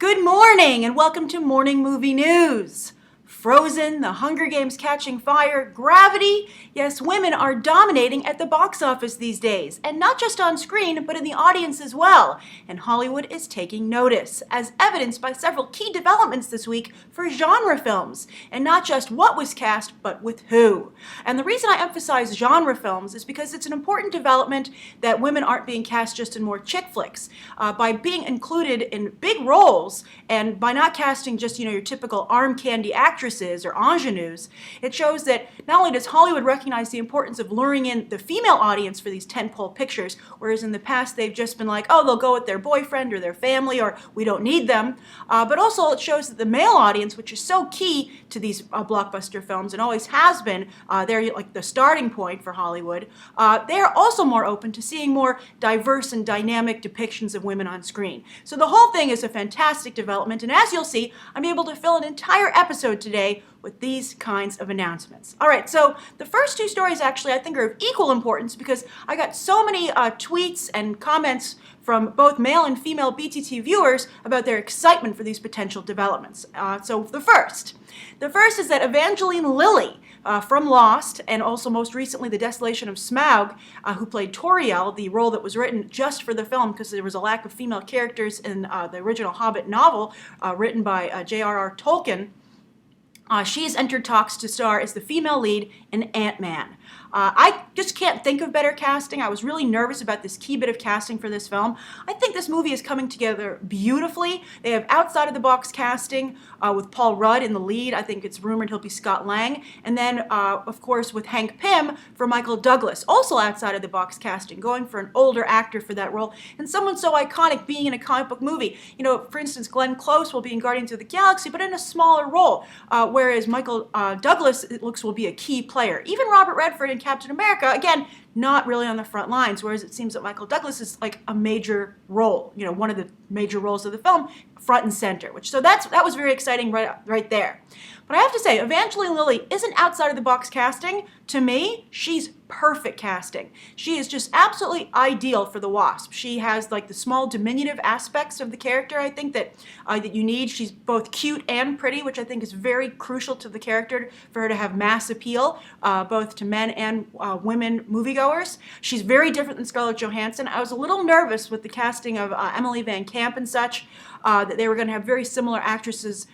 Good morning and welcome to Morning Movie News. Frozen, The Hunger Games catching fire, Gravity. Yes, women are dominating at the box office these days, and not just on screen, but in the audience as well. And Hollywood is taking notice, as evidenced by several key developments this week for genre films, and not just what was cast, but with who. And the reason I emphasize genre films is because it's an important development that women aren't being cast just in more chick flicks. By being included in big roles, and by not casting just, your typical arm candy actresses or ingenues, it shows that not only does Hollywood recognize the importance of luring in the female audience for these tentpole pictures, whereas in the past they've just been like, oh, they'll go with their boyfriend or their family, or we don't need them, but also it shows that the male audience, which is so key to these blockbuster films and always has been, they're like the starting point for Hollywood, they're also more open to seeing more diverse and dynamic depictions of women on screen. So the whole thing is a fantastic development, and as you'll see, I'm able to fill an entire episode today with these kinds of announcements. All right, so the first two stories actually I think are of equal importance because I got so many tweets and comments from both male and female BTT viewers about their excitement for these potential developments. So the first is that Evangeline Lilly from Lost, and also most recently the Desolation of Smaug, who played Tauriel, the role that was written just for the film because there was a lack of female characters in the original Hobbit novel written by J.R.R. Tolkien. She's entered talks to star as the female lead in Ant-Man. I just can't think of better casting. I was really nervous about this key bit of casting for this film. I think this movie is coming together beautifully. They have outside-of-the-box casting with Paul Rudd in the lead. I think it's rumored he'll be Scott Lang. And then, of course, with Hank Pym for Michael Douglas. Also outside-of-the-box casting, going for an older actor for that role. And someone so iconic being in a comic book movie. For instance, Glenn Close will be in Guardians of the Galaxy, but in a smaller role. Whereas Michael Douglas, it looks, will be a key player. Even Robert Redford in Captain America, again, not really on the front lines, whereas it seems that Michael Douglas is like a major role, one of the major roles of the film, front and center, so that was very exciting right there. But I have to say, Evangeline Lilly isn't outside of the box casting. To me, she's perfect casting. She is just absolutely ideal for the Wasp. She has like the small diminutive aspects of the character I think that you need. She's both cute and pretty, which I think is very crucial to the character for her to have mass appeal, both to men and women moviegoers. She's very different than Scarlett Johansson. I was a little nervous with the casting of Emily Van Camp and such, that they were going to have very similar actresses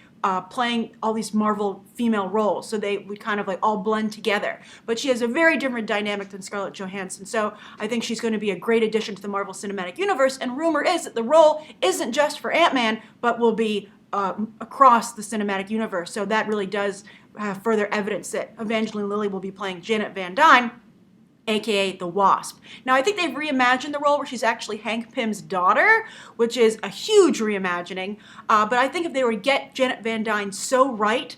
playing all these Marvel female roles, so they would kind of like all blend together. But she has a very different dynamic than Scarlett Johansson, so I think she's going to be a great addition to the Marvel Cinematic Universe, and rumor is that the role isn't just for Ant-Man, but will be across the cinematic universe, so that really does have further evidence that Evangeline Lilly will be playing Janet Van Dyne, aka the Wasp. Now, I think they've reimagined the role where she's actually Hank Pym's daughter, which is a huge reimagining. But I think if they were to get Janet Van Dyne so right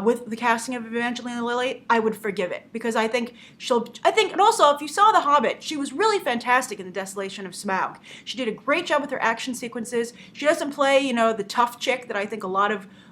with the casting of Evangeline Lilly, I would forgive it, because I think and also if you saw The Hobbit, she was really fantastic in the Desolation of Smaug. She did a great job with her action sequences. She doesn't play, the tough chick that I think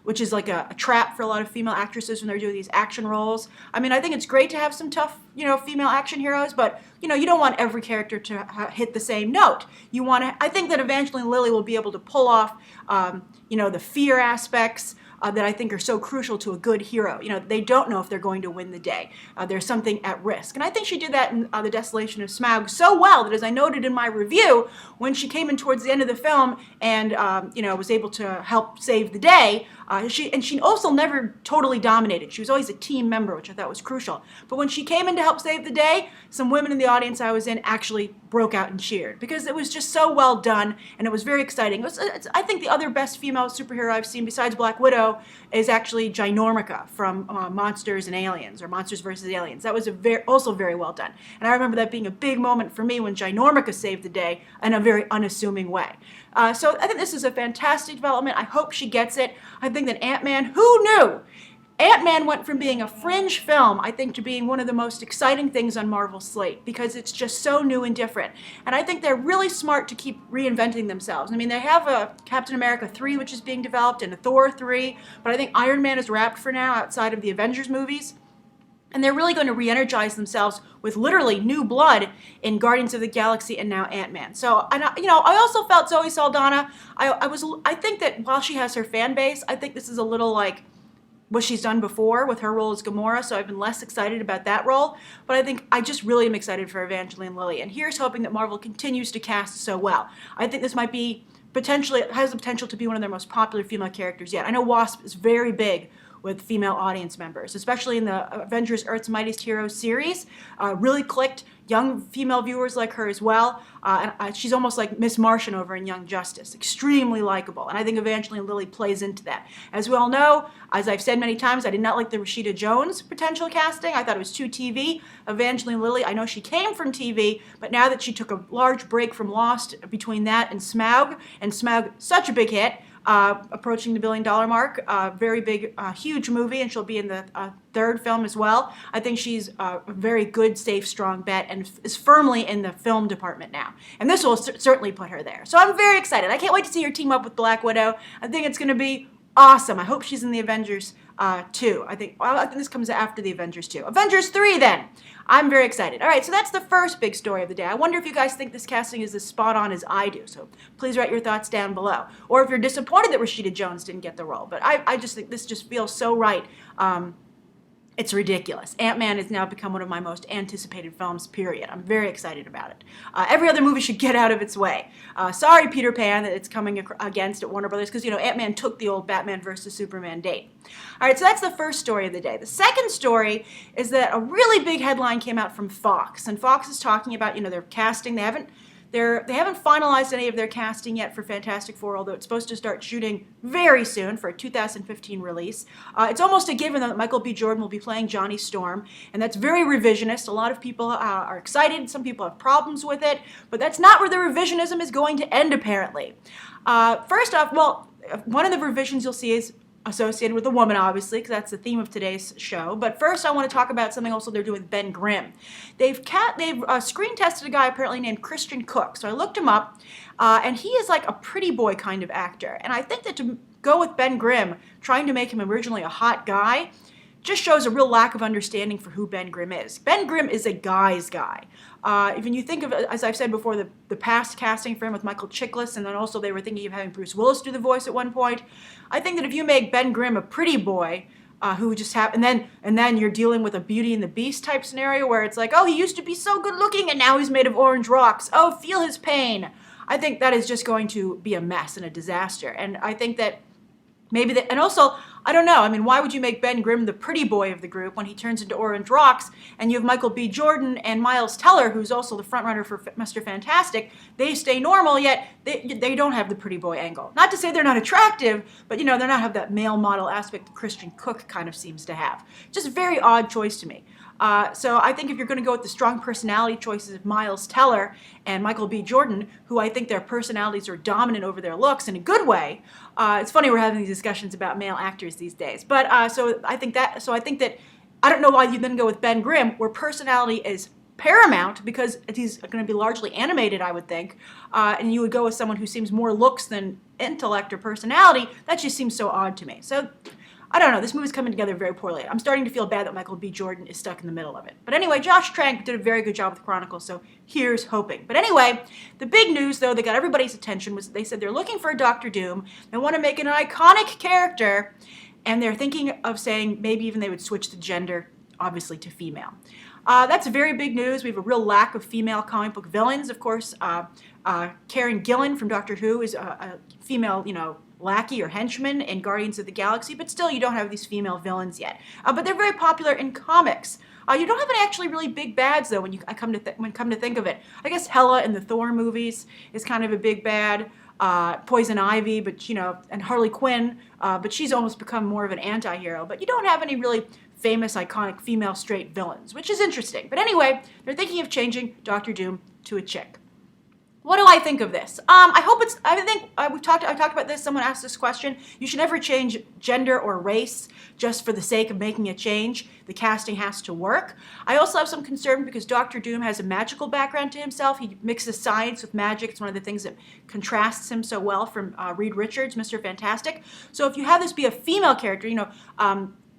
which is like a trap for a lot of female actresses when they're doing these action roles. I mean, I think it's great to have some tough, female action heroes, but, you don't want every character to hit the same note. I think that Evangeline Lilly will be able to pull off, the fear aspects, that I think are so crucial to a good hero. They don't know if they're going to win the day. There's something at risk. And I think she did that in The Desolation of Smaug so well that, as I noted in my review, when she came in towards the end of the film and, was able to help save the day, she also never totally dominated. She was always a team member, which I thought was crucial. But when she came in to help save the day, some women in the audience I was in actually broke out and cheered, because it was just so well done, and it was very exciting. I think the other best female superhero I've seen besides Black Widow is actually Ginormica from Monsters and Aliens, or Monsters vs. Aliens. That was also very well done. And I remember that being a big moment for me when Ginormica saved the day in a very unassuming way. So I think this is a fantastic development. I hope she gets it. I think that Ant-Man, who knew? Ant-Man went from being a fringe film, I think, to being one of the most exciting things on Marvel's slate, because it's just so new and different. And I think they're really smart to keep reinventing themselves. I mean, they have a Captain America 3, which is being developed, and a Thor 3, but I think Iron Man is wrapped for now outside of the Avengers movies. And they're really going to re-energize themselves with literally new blood in Guardians of the Galaxy and now Ant-Man. So, and I also felt Zoe Saldana. I think that while she has her fan base, I think this is a little like what she's done before with her role as Gamora. So I've been less excited about that role. But I think I just really am excited for Evangeline Lilly. And here's hoping that Marvel continues to cast so well. I think this might be has the potential to be one of their most popular female characters yet. I know Wasp is very big with female audience members, especially in the Avengers Earth's Mightiest Heroes series. Really clicked. Young female viewers like her as well. And she's almost like Miss Martian over in Young Justice. Extremely likable. And I think Evangeline Lilly plays into that. As we all know, as I've said many times, I did not like the Rashida Jones potential casting. I thought it was too TV. Evangeline Lilly, I know she came from TV, but now that she took a large break from Lost between that and Smaug such a big hit, approaching the $1 billion mark, very big, huge movie, and she'll be in the third film as well. I think she's a very good, safe, strong bet and is firmly in the film department now. And this will certainly put her there. So I'm very excited. I can't wait to see her team up with Black Widow. I think it's going to be awesome. I hope she's in the Avengers 2. I think this comes after the Avengers 2. Avengers 3 then. I'm very excited. All right, so that's the first big story of the day. I wonder if you guys think this casting is as spot on as I do. So please write your thoughts down below. Or if you're disappointed that Rashida Jones didn't get the role. But I just think this just feels so right. It's ridiculous. Ant-Man has now become one of my most anticipated films, period. I'm very excited about it. Every other movie should get out of its way. Sorry, Peter Pan, that it's coming against at Warner Brothers, because, Ant-Man took the old Batman versus Superman date. All right, so that's the first story of the day. The second story is that a really big headline came out from Fox, and Fox is talking about, their casting. They haven't finalized any of their casting yet for Fantastic Four, although it's supposed to start shooting very soon for a 2015 release. It's almost a given that Michael B. Jordan will be playing Johnny Storm, and that's very revisionist. A lot of people are excited. Some people have problems with it, but that's not where the revisionism is going to end, apparently. First off, one of the revisions you'll see is associated with a woman, obviously, because that's the theme of today's show. But first, I want to talk about something also they're doing with Ben Grimm. They've screen tested a guy apparently named Christian Cook. So I looked him up, and he is like a pretty boy kind of actor. And I think that to go with Ben Grimm, trying to make him originally a hot guy, just shows a real lack of understanding for who Ben Grimm is. Ben Grimm is a guy's guy. When you think of, as I've said before, the past casting for him with Michael Chiklis, and then also they were thinking of having Bruce Willis do the voice at one point. I think that if you make Ben Grimm a pretty boy, who just and then you're dealing with a Beauty and the Beast type scenario where it's like, oh, he used to be so good looking and now he's made of orange rocks. Oh, feel his pain. I think that is just going to be a mess and a disaster. And I think that maybe and also, I don't know. I mean, why would you make Ben Grimm the pretty boy of the group when he turns into Orange Rocks, and you have Michael B. Jordan and Miles Teller, who's also the frontrunner for Mr. Fantastic? They stay normal, yet they don't have the pretty boy angle. Not to say they're not attractive, but they're not have that male model aspect that Christian Cook kind of seems to have. Just a very odd choice to me. So I think if you're going to go with the strong personality choices of Miles Teller and Michael B. Jordan, who I think their personalities are dominant over their looks in a good way, it's funny we're having these discussions about male actors these days. But so I think that I don't know why you then go with Ben Grimm, where personality is paramount because he's going to be largely animated, I would think, and you would go with someone who seems more looks than intellect or personality. That just seems so odd to me. So I don't know, this movie's coming together very poorly. I'm starting to feel bad that Michael B. Jordan is stuck in the middle of it. But anyway, Josh Trank did a very good job with Chronicles, so here's hoping. But anyway, the big news, though, that got everybody's attention was they said they're looking for a Doctor Doom. They want to make an iconic character, and they're thinking of saying maybe even they would switch the gender, obviously, to female. That's very big news. We have a real lack of female comic book villains. Of course, Karen Gillan from Doctor Who is a female, lackey or henchman in Guardians of the Galaxy, but still you don't have these female villains yet. But they're very popular in comics. You don't have any actually really big bads though when come to think of it. I guess Hela in the Thor movies is kind of a big bad. Poison Ivy, but and Harley Quinn, but she's almost become more of an anti-hero. But you don't have any really famous, iconic female straight villains, which is interesting. But anyway, they're thinking of changing Doctor Doom to a chick. What do I think of this? I've talked about this. Someone asked this question. You should never change gender or race just for the sake of making a change. The casting has to work. I also have some concern because Doctor Doom has a magical background to himself. He mixes science with magic. It's one of the things that contrasts him so well from Reed Richards, Mr. Fantastic. So if you have this be a female character,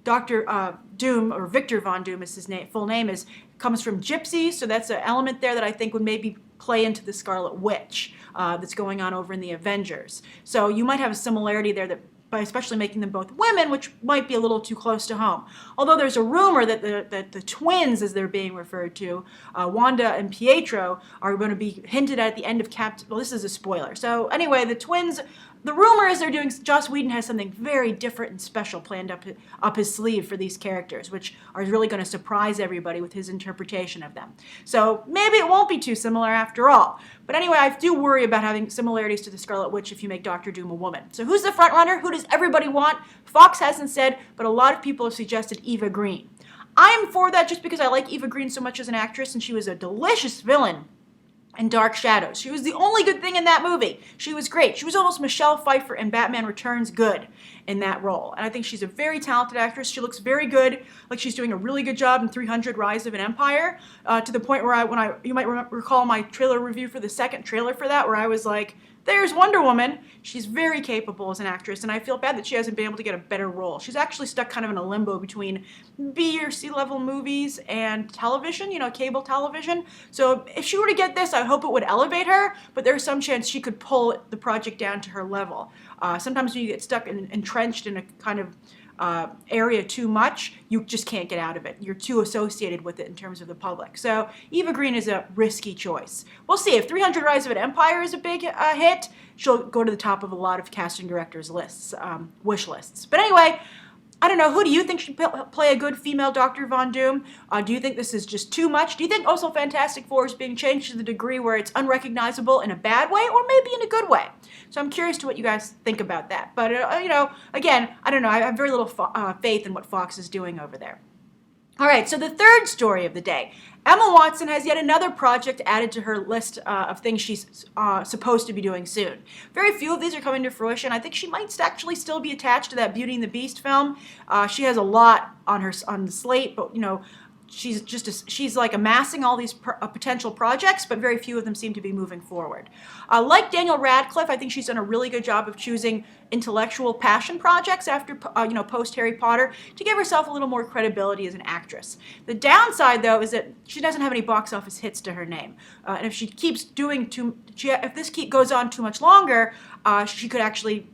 Dr. Doom, or Victor Von Doom is his full name is, comes from gypsy, so that's an element there that I think would maybe play into the Scarlet Witch that's going on over in the Avengers. So you might have a similarity there that by especially making them both women, which might be a little too close to home. Although there's a rumor that the twins, as they're being referred to, Wanda and Pietro, are going to be hinted at the end of well, this is a spoiler. So anyway, the twins, the rumor is they're doing, Joss Whedon has something very different and special planned up his sleeve for these characters, which are really going to surprise everybody with his interpretation of them. So maybe it won't be too similar after all. But anyway, I do worry about having similarities to the Scarlet Witch if you make Doctor Doom a woman. So who's the front runner? Who does everybody want? Fox hasn't said, but a lot of people have suggested Eva Green. I'm for that just because I like Eva Green so much as an actress, and she was a delicious villain in Dark Shadows. She was the only good thing in that movie. She was great. She was almost Michelle Pfeiffer in Batman Returns good in that role. And I think she's a very talented actress. She looks very good, like she's doing a really good job in 300 Rise of an Empire, to the point where you might recall my trailer review for the second trailer for that, where I was like, there's Wonder Woman. She's very capable as an actress, and I feel bad that she hasn't been able to get a better role. She's actually stuck kind of in a limbo between B or C level movies and television, cable television. So if she were to get this, I hope it would elevate her, but there's some chance she could pull the project down to her level. Sometimes when you get stuck and entrenched in a kind of area too much, you just can't get out of it. You're too associated with it in terms of the public. So Eva Green is a risky choice. We'll see. If 300 Rise of an Empire is a big hit, she'll go to the top of a lot of casting directors' lists, wish lists. But anyway, I don't know. Who do you think should play a good female Dr. Von Doom? Do you think this is just too much? Do you think also Fantastic Four is being changed to the degree where it's unrecognizable in a bad way, or maybe in a good way? So I'm curious to what you guys think about that. But, again, I don't know. I have very little faith in what Fox is doing over there. All right, so the third story of the day. Emma Watson has yet another project added to her list of things she's supposed to be doing soon. Very few of these are coming to fruition. I think she might actually still be attached to that Beauty and the Beast film. She has a lot on the slate, but, she's like amassing all these potential projects, but very few of them seem to be moving forward. Like Daniel Radcliffe, I think she's done a really good job of choosing intellectual passion projects after, post Harry Potter to give herself a little more credibility as an actress. The downside, though, is that she doesn't have any box office hits to her name. And if she keeps if this goes on too much longer, she could actually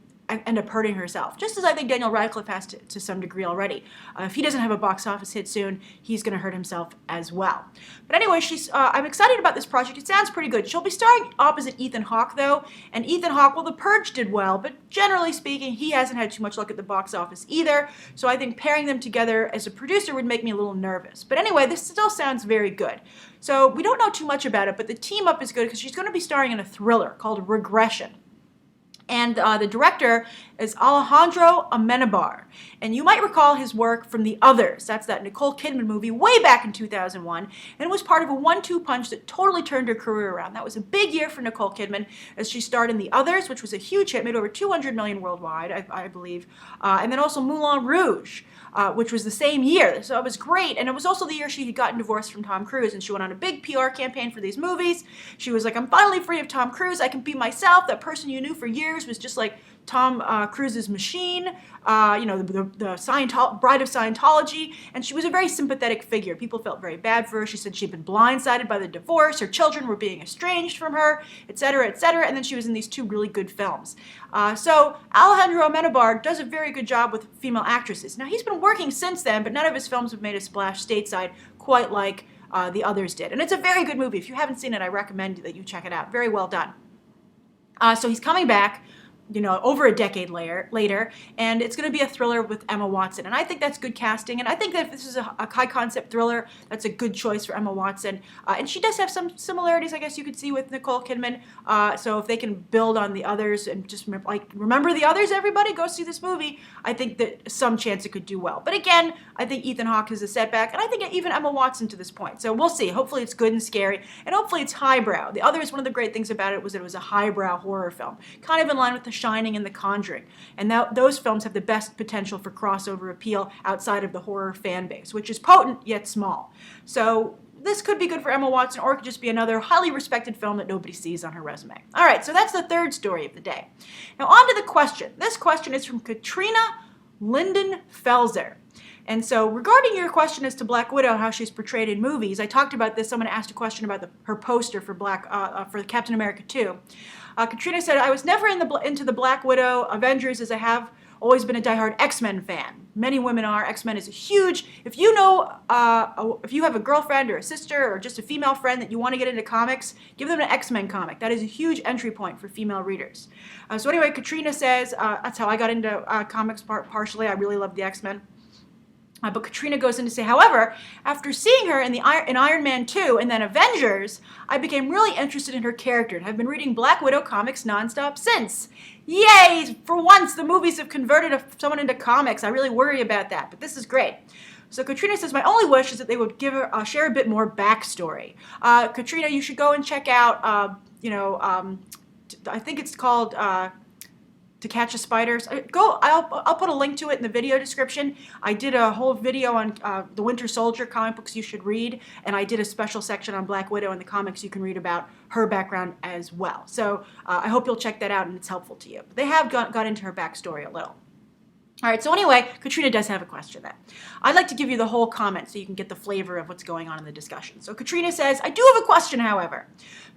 end up hurting herself, just as I think Daniel Radcliffe has to some degree already. If he doesn't have a box office hit soon, he's going to hurt himself as well. But anyway, I'm excited about this project. It sounds pretty good. She'll be starring opposite Ethan Hawke, though, and Ethan Hawke, well, The Purge did well, but generally speaking, he hasn't had too much luck at the box office either, so I think pairing them together as a producer would make me a little nervous. But anyway, this still sounds very good. So we don't know too much about it, but the team up is good because she's going to be starring in a thriller called Regression. And the director is Alejandro Amenabar. And you might recall his work from The Others. That's that Nicole Kidman movie way back in 2001. And it was part of a 1-2 punch that totally turned her career around. That was a big year for Nicole Kidman as she starred in The Others, which was a huge hit, made over $200 million worldwide, I believe. And then also Moulin Rouge, which was the same year. So it was great. And it was also the year she had gotten divorced from Tom Cruise. And she went on a big PR campaign for these movies. She was like, I'm finally free of Tom Cruise. I can be myself. That person you knew for years was just like Tom Cruise's machine, the Bride of Scientology, and she was a very sympathetic figure. People felt very bad for her. She said she'd been blindsided by the divorce, her children were being estranged from her, etc., and then she was in these 2 really good films. So Alejandro Amenabar does a very good job with female actresses. Now, he's been working since then, but none of his films have made a splash stateside quite like The Others did. And it's a very good movie. If you haven't seen it, I recommend that you check it out. Very well done. So he's coming back, over a decade later, and it's going to be a thriller with Emma Watson. And I think that's good casting, and I think that if this is a high-concept thriller, that's a good choice for Emma Watson. And she does have some similarities, I guess you could see, with Nicole Kidman. So if they can build on The Others and just remember The Others, everybody, go see this movie, I think that some chance it could do well. But again, I think Ethan Hawke is a setback, and I think even Emma Watson to this point. So we'll see. Hopefully it's good and scary, and hopefully it's highbrow. The Others, one of the great things about it was that it was a highbrow horror film, kind of in line with The Shining and The Conjuring. And those films have the best potential for crossover appeal outside of the horror fan base, which is potent yet small. So this could be good for Emma Watson, or it could just be another highly respected film that nobody sees on her resume. All right, so that's the third story of the day. Now on to the question. This question is from Katrina Linden-Felser. And so regarding your question as to Black Widow, how she's portrayed in movies, I talked about this. Someone asked a question about her poster for for Captain America 2. Katrina said, I was never into the Black Widow Avengers as I have always been a diehard X-Men fan. Many women are. X-Men is a huge, if you know, if you have a girlfriend or a sister or just a female friend that you want to get into comics, give them an X-Men comic. That is a huge entry point for female readers. So anyway, Katrina says, that's how I got into comics partially. I really love the X-Men. But Katrina goes in to say, however, after seeing her in Iron Man 2 and then Avengers, I became really interested in her character and have been reading Black Widow comics nonstop since. Yay! For once, the movies have converted someone into comics. I really worry about that, but this is great. So Katrina says, my only wish is that they would give her share a bit more backstory. Katrina, you should go and check out, I think it's called To Catch a Spider. I'll put a link to it in the video description. I did a whole video on the Winter Soldier comic books you should read, and I did a special section on Black Widow and the comics you can read about her background as well. So I hope you'll check that out and it's helpful to you. But they have got into her backstory a little. All right, so anyway, Katrina does have a question then. I'd like to give you the whole comment so you can get the flavor of what's going on in the discussion. So Katrina says, I do have a question, however.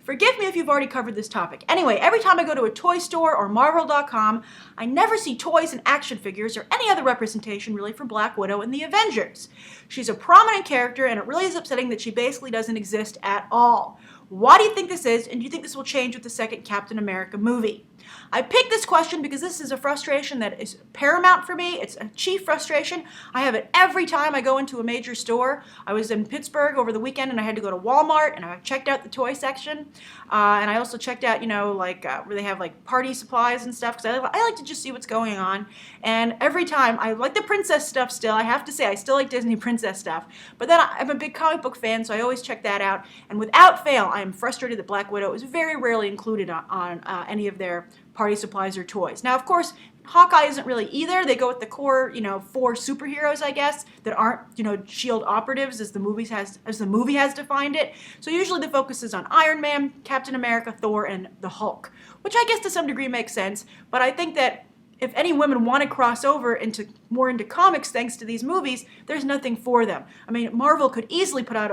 Forgive me if you've already covered this topic. Anyway, every time I go to a toy store or Marvel.com, I never see toys and action figures or any other representation really for Black Widow in the Avengers. She's a prominent character, and it really is upsetting that she basically doesn't exist at all. Why do you think this is, and do you think this will change with the second Captain America movie? I picked this question because this is a frustration that is paramount for me. It's a chief frustration. I have it every time I go into a major store. I was in Pittsburgh over the weekend and I had to go to Walmart and I checked out the toy section. And I also checked out, where they have like party supplies and stuff, because I like to just see what's going on. And every time, I like the princess stuff still. I have to say, I still like Disney princess stuff. But then I'm a big comic book fan, so I always check that out. And without fail, I am frustrated that Black Widow is very rarely included on any of their party supplies or toys. Now, of course, Hawkeye isn't really either. They go with the core, 4 superheroes, I guess, that aren't, S.H.I.E.L.D. operatives as the movie has defined it. So usually the focus is on Iron Man, Captain America, Thor, and the Hulk, which I guess to some degree makes sense. But I think that if any women want to cross over more into comics thanks to these movies, there's nothing for them. I mean, Marvel could easily put out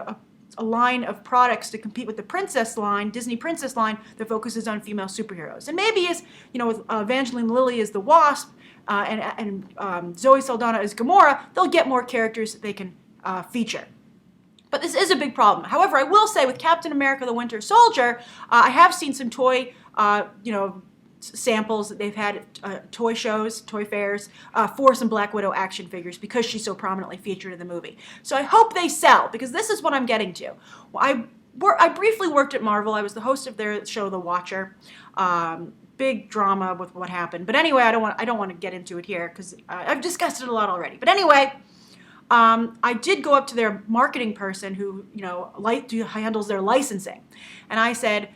a line of products to compete with the princess line, Disney princess line, that focuses on female superheroes. And maybe with Evangeline Lilly as the Wasp and Zoe Saldana as Gamora, they'll get more characters that they can feature. But this is a big problem. However, I will say with Captain America the Winter Soldier, I have seen some toy, samples that they've had at toy shows, toy fairs, for some Black Widow action figures because she's so prominently featured in the movie. So I hope they sell, because this is what I'm getting to. I briefly worked at Marvel. I was the host of their show, The Watcher. Big drama with what happened. But anyway, I don't want to get into it here because I've discussed it a lot already. But anyway, I did go up to their marketing person who handles their licensing, and I said,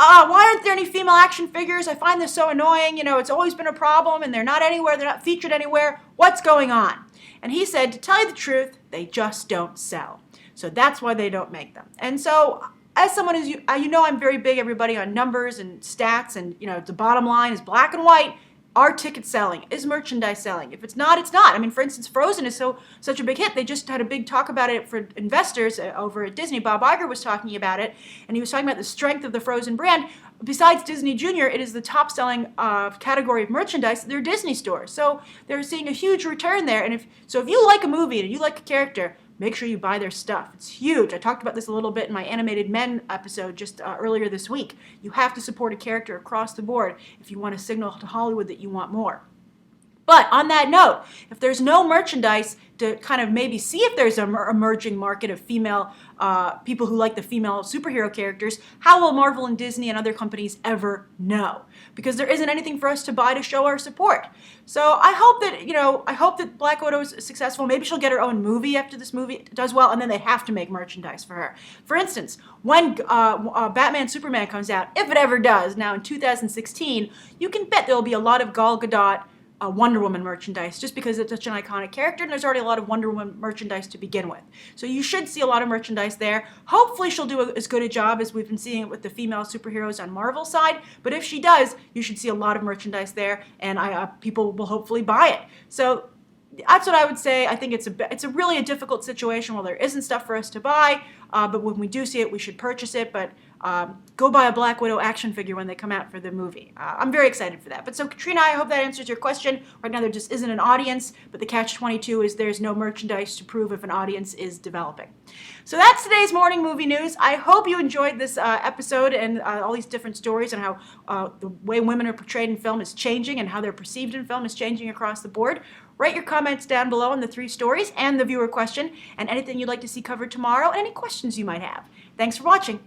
why aren't there any female action figures? I find this so annoying. It's always been a problem, and they're not anywhere. They're not featured anywhere. What's going on? And he said, to tell you the truth, they just don't sell. So that's why they don't make them. And so, as someone who's, I'm very big, everybody, on numbers and stats, and, the bottom line is black and white. Are tickets selling? Is merchandise selling? If it's not, it's not. I mean, for instance, Frozen is such a big hit. They just had a big talk about it for investors over at Disney. Bob Iger was talking about it, and he was talking about the strength of the Frozen brand. Besides Disney Junior, it is the top-selling category of merchandise at their Disney stores. So they're seeing a huge return there. And if you like a movie and you like a character, make sure you buy their stuff. It's huge. I talked about this a little bit in my Animated Men episode just earlier this week. You have to support a character across the board if you want to signal to Hollywood that you want more. But on that note, if there's no merchandise to kind of maybe see if there's an emerging market of female people who like the female superhero characters, how will Marvel and Disney and other companies ever know? Because there isn't anything for us to buy to show our support. So I hope that Black Widow is successful. Maybe she'll get her own movie after this movie does well, and then they have to make merchandise for her. For instance, when Batman Superman comes out, if it ever does, now in 2016, you can bet there'll be a lot of Gal Gadot Wonder Woman merchandise, just because it's such an iconic character, and there's already a lot of Wonder Woman merchandise to begin with. So you should see a lot of merchandise there. Hopefully she'll do as good a job as we've been seeing it with the female superheroes on Marvel's side, but if she does, you should see a lot of merchandise there, and people will hopefully buy it. So that's what I would say. I think it's a really a difficult situation where there isn't stuff for us to buy, but when we do see it, we should purchase it. But go buy a Black Widow action figure when they come out for the movie. I'm very excited for that. But so Katrina, I hope that answers your question. Right now there just isn't an audience, but the catch-22 is there's no merchandise to prove if an audience is developing. So that's today's morning movie news. I hope you enjoyed this episode and all these different stories and how the way women are portrayed in film is changing and how they're perceived in film is changing across the board. Write your comments down below on the 3 stories and the viewer question and anything you'd like to see covered tomorrow and any questions you might have. Thanks for watching.